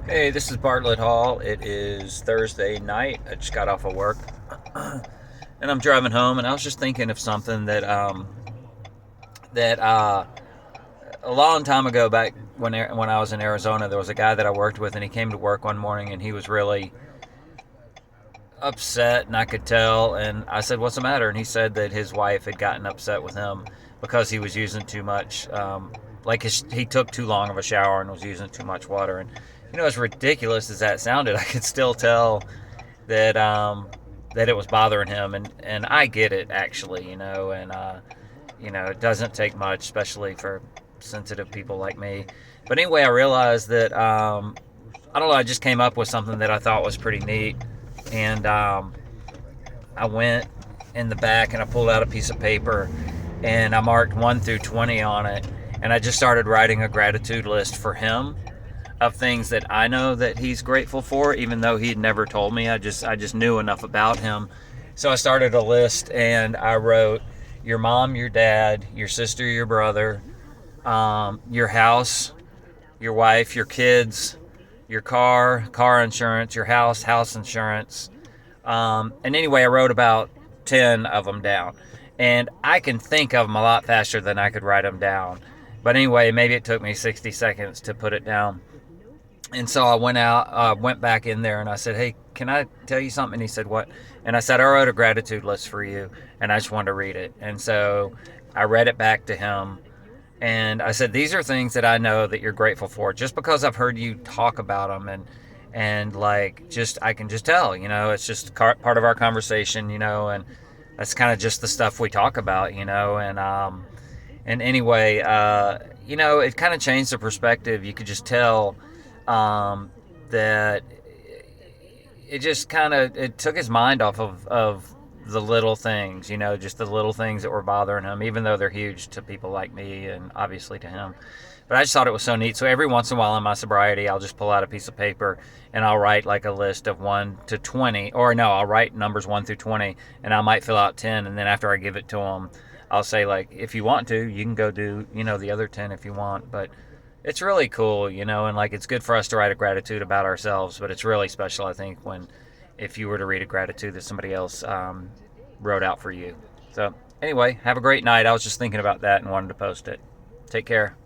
Hey, this is Bartlett Hall. It is Thursday night. I just got off of work and I'm driving home, and I was just thinking of something that a long time ago, back when I was in Arizona, there was a guy that I worked with, and he came to work one morning and he was really upset, and I could tell. And I said, "What's the matter?" And he said that his wife had gotten upset with him because he was using too much. He took too long of a shower and was using too much water. And as ridiculous as that sounded, I could still tell that that it was bothering him, and I get it actually, and it doesn't take much, especially for sensitive people like me. But anyway, I realized that I don't know. I just came up with something that I thought was pretty neat, and I went in the back and I pulled out a piece of paper and I marked 1 through 20 on it, and I just started writing a gratitude list for him of things that I know that he's grateful for, even though he'd never told me. I just knew enough about him. So I started a list and I wrote your mom, your dad, your sister, your brother, your house, your wife, your kids, your car insurance, your house insurance. And anyway, I wrote about 10 of them down. And I can think of them a lot faster than I could write them down. But anyway, maybe it took me 60 seconds to put it down. And so I went back in there and I said, "Hey, can I tell you something?" And he said, "What?" And I said, "I wrote a gratitude list for you and I just wanted to read it." And so I read it back to him and I said, "These are things that I know that you're grateful for just because I've heard you talk about them, and like, just I can just tell, it's just part of our conversation, and that's kind of just the stuff we talk about, and anyway, it kind of changed the perspective. You could just tell that it just kind of it took his mind off of the little things, just the little things that were bothering him, even though they're huge to people like me and obviously to him. But I just thought it was so neat. So every once in a while in my sobriety, I'll just pull out a piece of paper and I'll write like a list of 1 to 20, or no, I'll write numbers 1 through 20, and I might fill out 10. And then after I give it to him, I'll say, like, if you want to, you can go do, the other 10 if you want. But it's really cool, and like it's good for us to write a gratitude about ourselves, but it's really special, I think, when if you were to read a gratitude that somebody else wrote out for you. So, anyway, have a great night. I was just thinking about that and wanted to post it. Take care.